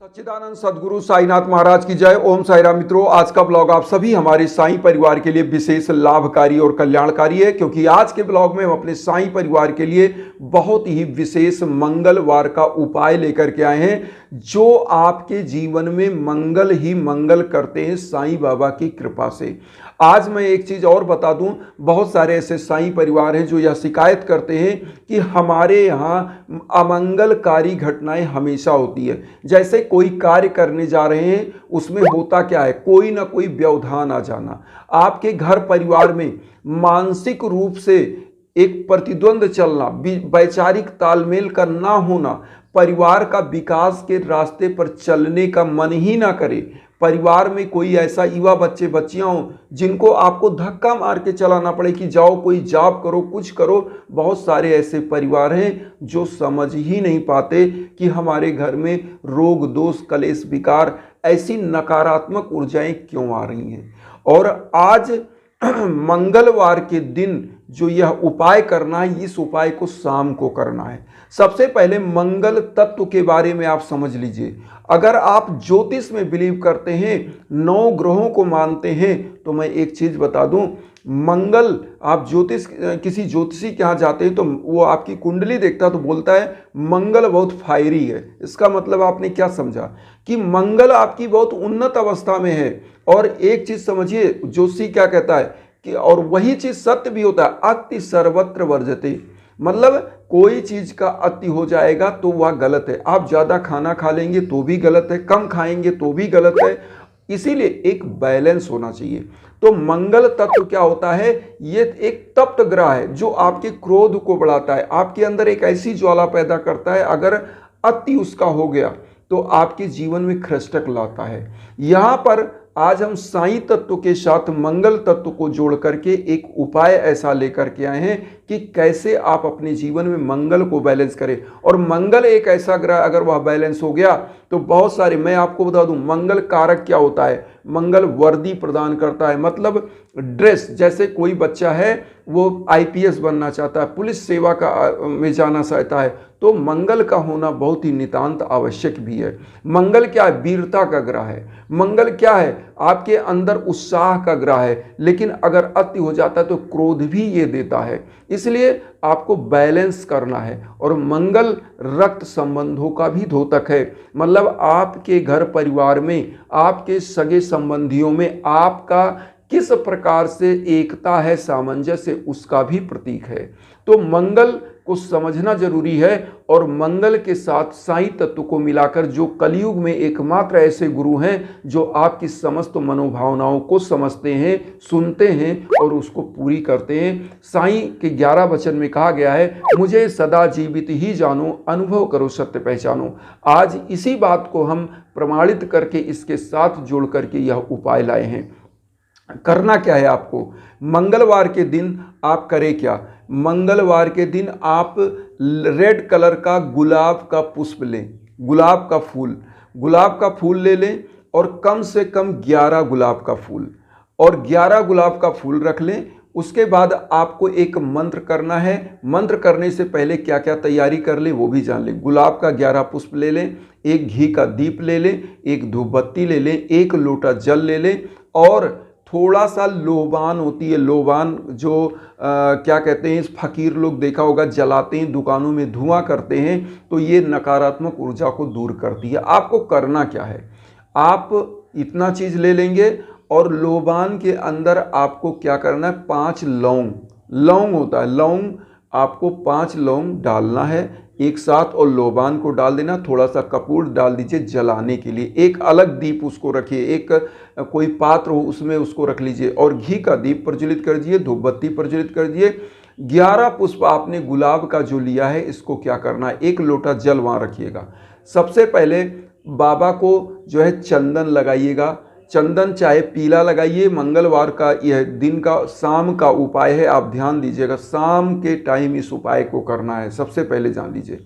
सच्चिदानंद सदगुरु साईनाथ महाराज की जय। ओम साई राम। मित्रों, आज का ब्लॉग आप सभी हमारे साईं परिवार के लिए विशेष लाभकारी और कल्याणकारी है, क्योंकि आज के ब्लॉग में हम अपने साईं परिवार के लिए बहुत ही विशेष मंगलवार का उपाय लेकर के आए हैं, जो आपके जीवन में मंगल ही मंगल करते हैं साईं बाबा की कृपा से। आज मैं एक चीज़ और बता दूं, बहुत सारे ऐसे साईं परिवार हैं जो यह शिकायत करते हैं कि हमारे यहाँ अमंगलकारी घटनाएं हमेशा होती है। जैसे कोई कार्य करने जा रहे हैं, उसमें होता क्या है, कोई ना कोई व्यवधान आ जाना, आपके घर परिवार में मानसिक रूप से एक प्रतिद्वंद चलना, वैचारिक तालमेल का ना होना, परिवार का विकास के रास्ते पर चलने का मन ही ना करे। परिवार में कोई ऐसा युवा बच्चे बच्चियां हों जिनको आपको धक्का मार के चलाना पड़े कि जाओ कोई जॉब करो, कुछ करो। बहुत सारे ऐसे परिवार हैं जो समझ ही नहीं पाते कि हमारे घर में रोग दोष कलेश विकार ऐसी नकारात्मक ऊर्जाएं क्यों आ रही हैं। और आज मंगलवार के दिन जो यह उपाय करना है, इस उपाय को शाम को करना है। सबसे पहले मंगल तत्व के बारे में आप समझ लीजिए। अगर आप ज्योतिष में बिलीव करते हैं, 9 ग्रहों को मानते हैं, तो मैं एक चीज बता दूं, मंगल, आप किसी ज्योतिषी के यहाँ जाते हैं तो वो आपकी कुंडली देखता है तो बोलता है मंगल बहुत फायरी है। इसका मतलब आपने क्या समझा कि मंगल आपकी बहुत उन्नत अवस्था में है। और एक चीज समझिए, ज्योतिषी क्या कहता है कि, और वही चीज सत्य भी होता है, अति सर्वत्र वर्जते, मतलब कोई चीज का अति हो जाएगा तो वह गलत है। आप ज्यादा खाना खा लेंगे तो भी गलत है, कम खाएंगे तो भी गलत है। इसीलिए एक बैलेंस होना चाहिए। तो मंगल तत्व क्या होता है, ये एक तप्त ग्रह है जो आपके क्रोध को बढ़ाता है, आपके अंदर एक ऐसी ज्वाला पैदा करता है, अगर अति उसका हो गया तो आपके जीवन में खृष्टक लाता है। यहां पर आज हम साईं तत्व के साथ मंगल तत्व को जोड़ करके एक उपाय ऐसा लेकर के आए हैं कि कैसे आप अपने जीवन में मंगल को बैलेंस करें। और मंगल एक ऐसा ग्रह, अगर वह बैलेंस हो गया तो बहुत सारे, मैं आपको बता दूं, मंगल कारक क्या होता है, मंगल वर्दी प्रदान करता है, मतलब ड्रेस। जैसे कोई बच्चा है वो आईपीएस बनना चाहता है, पुलिस सेवा में जाना चाहता है, तो मंगल का होना बहुत ही नितांत आवश्यक भी है। मंगल क्या है, वीरता का ग्रह है। मंगल क्या है, आपके अंदर उत्साह का ग्रह है। लेकिन अगर अति हो जाता है तो क्रोध भी ये देता है। इसलिए आपको बैलेंस करना है। और मंगल रक्त संबंधों का भी द्योतक है, मतलब आपके घर परिवार में, आपके सगे संबंधियों में आपका किस प्रकार से एकता है, सामंजस्य, उसका भी प्रतीक है। तो मंगल को समझना जरूरी है। और मंगल के साथ साईं तत्व को मिलाकर, जो कलयुग में एकमात्र ऐसे गुरु हैं जो आपकी समस्त मनोभावनाओं को समझते हैं, सुनते हैं और उसको पूरी करते हैं। साईं के 11 वचन में कहा गया है, मुझे सदा जीवित ही जानो, अनुभव करो सत्य पहचानो। आज इसी बात को हम प्रमाणित करके इसके साथ जोड़ करके यह उपाय लाए हैं। करना क्या है आपको, मंगलवार के दिन आप करें क्या, मंगलवार के दिन आप रेड कलर का गुलाब का पुष्प लें, गुलाब का फूल ले लें, और कम से कम 11 गुलाब का फूल, और 11 गुलाब का फूल रख लें। उसके बाद आपको एक मंत्र करना है। मंत्र करने से पहले क्या क्या तैयारी कर लें वो भी जान लें। गुलाब का 11 पुष्प ले लें, एक घी का दीप ले लें, एक धूप बत्ती ले लें, एक लोटा जल ले लें, और थोड़ा सा लोबान होती है, लोबान जो क्या कहते हैं, इस फकीर लोग देखा होगा जलाते हैं, दुकानों में धुआं करते हैं, तो ये नकारात्मक ऊर्जा को दूर करती है। आपको करना क्या है, आप इतना चीज ले लेंगे, और लोबान के अंदर आपको क्या करना है, 5 लौंग होता है, लौंग आपको 5 लौंग डालना है एक साथ, और लोबान को डाल देना, थोड़ा सा कपूर डाल दीजिए जलाने के लिए। एक अलग दीप उसको रखिए, एक कोई पात्र हो उसमें उसको रख लीजिए, और घी का दीप प्रज्वलित कर दीजिए, धूप बत्ती प्रज्वलित कर दीजिए। 11 पुष्प आपने गुलाब का जो लिया है, इसको क्या करना है, एक लोटा जल वहाँ रखिएगा। सबसे पहले बाबा को जो है चंदन लगाइएगा, चंदन चाहे पीला लगाइए। मंगलवार का यह दिन का शाम का उपाय है, आप ध्यान दीजिएगा, शाम के टाइम इस उपाय को करना है। सबसे पहले जान लीजिए,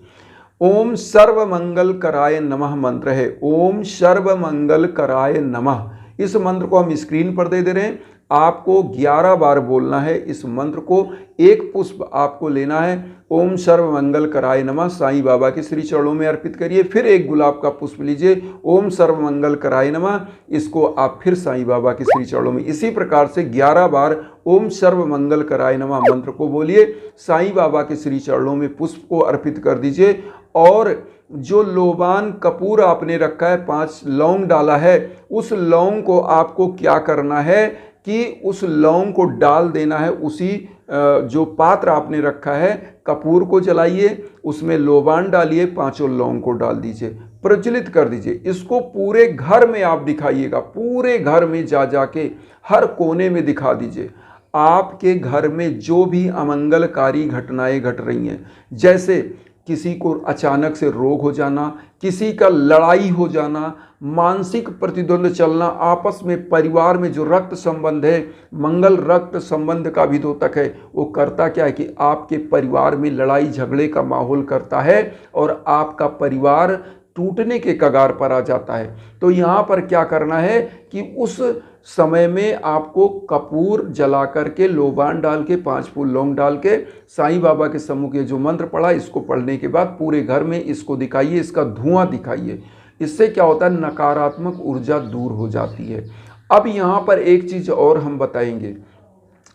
ओम सर्व मंगल कराय नमः मंत्र है, ओम सर्व मंगल कराय नमः। इस मंत्र को हम स्क्रीन पर दे रहे हैं, आपको 11 बार बोलना है इस मंत्र को। एक पुष्प आपको लेना है, ओम सर्व मंगल कराय नमः साईं बाबा के श्री चरणों में अर्पित करिए। फिर एक गुलाब का पुष्प लीजिए, ओम सर्व मंगल कराय नमः, इसको आप फिर साईं बाबा के श्री चरणों में इसी प्रकार से 11 बार ओम सर्व मंगल कराय नमः मंत्र को बोलिए, साईं बाबा के श्री चरणों में पुष्प को अर्पित कर दीजिए। और जो लोबान कपूर आपने रखा है, 5 लौंग डाला है, उस लौंग को आपको क्या करना है कि उस लौंग को डाल देना है उसी जो पात्र आपने रखा है, कपूर को जलाइए, उसमें लोबान डालिए, 5 लौंग को डाल दीजिए, प्रज्वलित कर दीजिए। इसको पूरे घर में आप दिखाइएगा, पूरे घर में जा जाके हर कोने में दिखा दीजिए। आपके घर में जो भी अमंगलकारी घटनाएं घट रही हैं, जैसे किसी को अचानक से रोग हो जाना, किसी का लड़ाई हो जाना, मानसिक प्रतिद्वंद चलना, आपस में परिवार में जो रक्त संबंध है, मंगल रक्त संबंध का भी द्योतक है, वो करता क्या है कि आपके परिवार में लड़ाई झगड़े का माहौल करता है और आपका परिवार टूटने के कगार पर आ जाता है। तो यहाँ पर क्या करना है कि उस समय में आपको कपूर जला करके, लोबान डाल के, 5 फूल लौंग डाल के, साईं बाबा के सम्मुख ये जो मंत्र पढ़ा, इसको पढ़ने के बाद पूरे घर में इसको दिखाइए, इसका धुआं दिखाइए। इससे क्या होता है, नकारात्मक ऊर्जा दूर हो जाती है। अब यहाँ पर एक चीज़ और हम बताएंगे,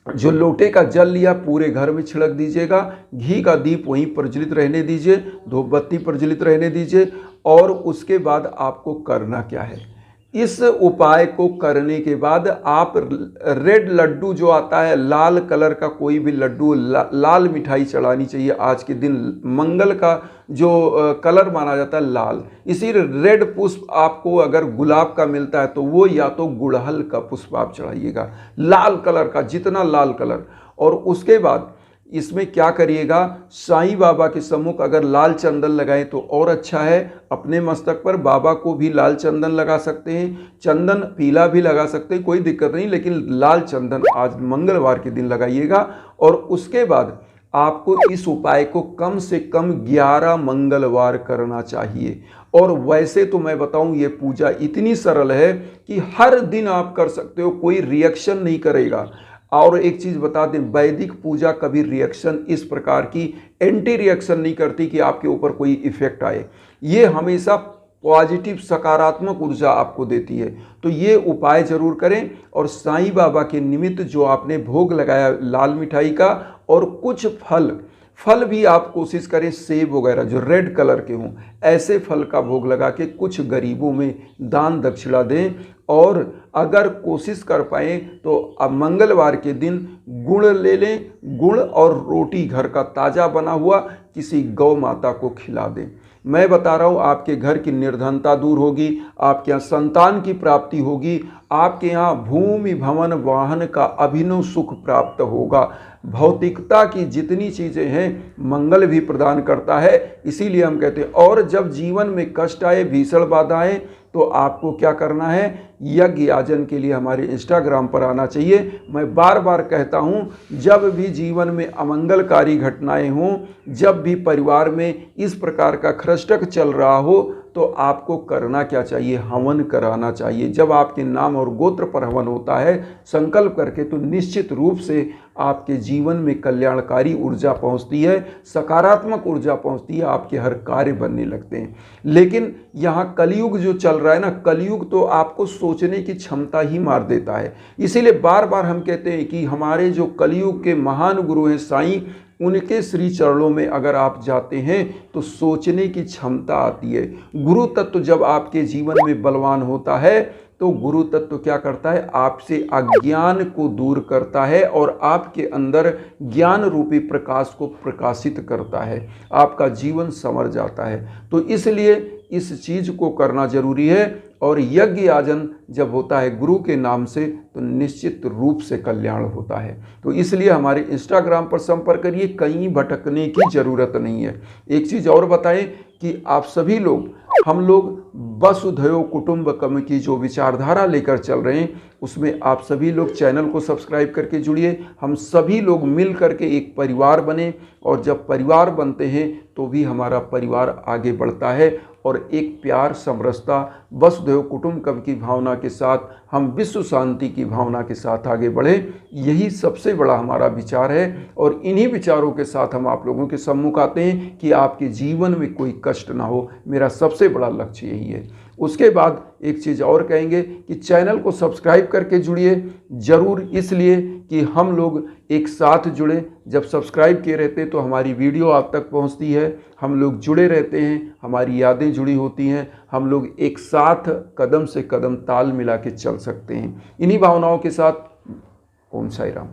जो लोटे का जल लिया पूरे घर में छिड़क दीजिएगा, घी का दीप वहीं प्रज्वलित रहने दीजिए, धूप बत्ती प्रज्वलित रहने दीजिए। और उसके बाद आपको करना क्या है, इस उपाय को करने के बाद आप रेड लड्डू जो आता है, लाल कलर का कोई भी लड्डू, लाल मिठाई चढ़ानी चाहिए। आज के दिन मंगल का जो कलर माना जाता है लाल, इसी रेड पुष्प आपको अगर गुलाब का मिलता है तो वो, या तो गुड़हल का पुष्प आप चढ़ाइएगा, लाल कलर का, जितना लाल कलर। और उसके बाद इसमें क्या करिएगा, साईं बाबा के सम्मुख अगर लाल चंदन लगाएं तो और अच्छा है। अपने मस्तक पर बाबा को भी लाल चंदन लगा सकते हैं, चंदन पीला भी लगा सकते हैं, कोई दिक्कत नहीं, लेकिन लाल चंदन आज मंगलवार के दिन लगाइएगा। और उसके बाद आपको इस उपाय को कम से कम 11 मंगलवार करना चाहिए। और वैसे तो मैं बताऊं, ये पूजा इतनी सरल है कि हर दिन आप कर सकते हो, कोई रिएक्शन नहीं करेगा। और एक चीज़ बता दें, वैदिक पूजा कभी रिएक्शन इस प्रकार की एंटी रिएक्शन नहीं करती कि आपके ऊपर कोई इफेक्ट आए। ये हमेशा पॉजिटिव सकारात्मक ऊर्जा आपको देती है। तो ये उपाय जरूर करें। और साईं बाबा के निमित्त जो आपने भोग लगाया लाल मिठाई का, और कुछ फल भी आप कोशिश करें, सेब वगैरह जो रेड कलर के हों, ऐसे फल का भोग लगा के कुछ गरीबों में दान दक्षिणा दें। और अगर कोशिश कर पाएँ तो अब मंगलवार के दिन गुड़ ले लें, गुड़ और रोटी घर का ताज़ा बना हुआ किसी गौ माता को खिला दें। मैं बता रहा हूँ, आपके घर की निर्धनता दूर होगी, आपके यहाँ संतान की प्राप्ति होगी, आपके यहाँ भूमि भवन वाहन का अभिनव सुख प्राप्त होगा। भौतिकता की जितनी चीज़ें हैं मंगल भी प्रदान करता है। इसीलिए हम कहते हैं, और जब जीवन में कष्ट आए, भीषण बाधाएं, तो आपको क्या करना है, यज्ञ याजन के लिए हमारे इंस्टाग्राम पर आना चाहिए। मैं बार बार कहता हूँ, जब भी जीवन में अमंगलकारी घटनाएं हों, जब भी परिवार में इस प्रकार का खरष्टक चल रहा हो, तो आपको करना क्या चाहिए, हवन कराना चाहिए। जब आपके नाम और गोत्र पर हवन होता है संकल्प करके, तो निश्चित रूप से आपके जीवन में कल्याणकारी ऊर्जा पहुंचती है, सकारात्मक ऊर्जा पहुंचती है, आपके हर कार्य बनने लगते हैं। लेकिन यहाँ कलयुग जो चल रहा है ना, कलयुग तो आपको सोचने की क्षमता ही मार देता है। इसीलिए बार बार हम कहते हैं कि हमारे जो कलयुग के महान गुरु हैं साईं, उनके श्री चरणों में अगर आप जाते हैं तो सोचने की क्षमता आती है। गुरु तत्व जब आपके जीवन में बलवान होता है तो गुरु तत्व क्या करता है, आपसे अज्ञान को दूर करता है और आपके अंदर ज्ञान रूपी प्रकाश को प्रकाशित करता है, आपका जीवन संवर जाता है। तो इसलिए इस चीज़ को करना जरूरी है। और यज्ञ याजन जब होता है गुरु के नाम से, तो निश्चित रूप से कल्याण होता है। तो इसलिए हमारे इंस्टाग्राम पर संपर्क करिए, कहीं भटकने की ज़रूरत नहीं है। एक चीज़ और बताएं कि आप सभी लोग हम लोग वसुधैव कुटुंबकम की जो विचारधारा लेकर चल रहे हैं उसमें आप सभी लोग चैनल को सब्सक्राइब करके जुड़िए। हम सभी लोग मिल करके एक परिवार बने, और जब परिवार बनते हैं तो भी हमारा परिवार आगे बढ़ता है और एक प्यार समरसता वसुधैव कुटुंबकम की भावना के साथ हम विश्व शांति की भावना के साथ आगे बढ़े। यही सबसे बड़ा हमारा विचार है और इन्हीं विचारों के साथ हम आप लोगों के सम्मुख आते हैं कि आपके जीवन में कोई कष्ट ना हो। मेरा सबसे बड़ा लक्ष्य यही है। उसके बाद एक चीज़ और कहेंगे कि चैनल को सब्सक्राइब करके जुड़िए ज़रूर, इसलिए कि हम लोग एक साथ जुड़े। जब सब्सक्राइब किए रहते हैं तो हमारी वीडियो आप तक पहुंचती है, हम लोग जुड़े रहते हैं, हमारी यादें जुड़ी होती हैं, हम लोग एक साथ कदम से कदम ताल मिला के चल सकते हैं। इन्हीं भावनाओं के साथ ओम साई राम।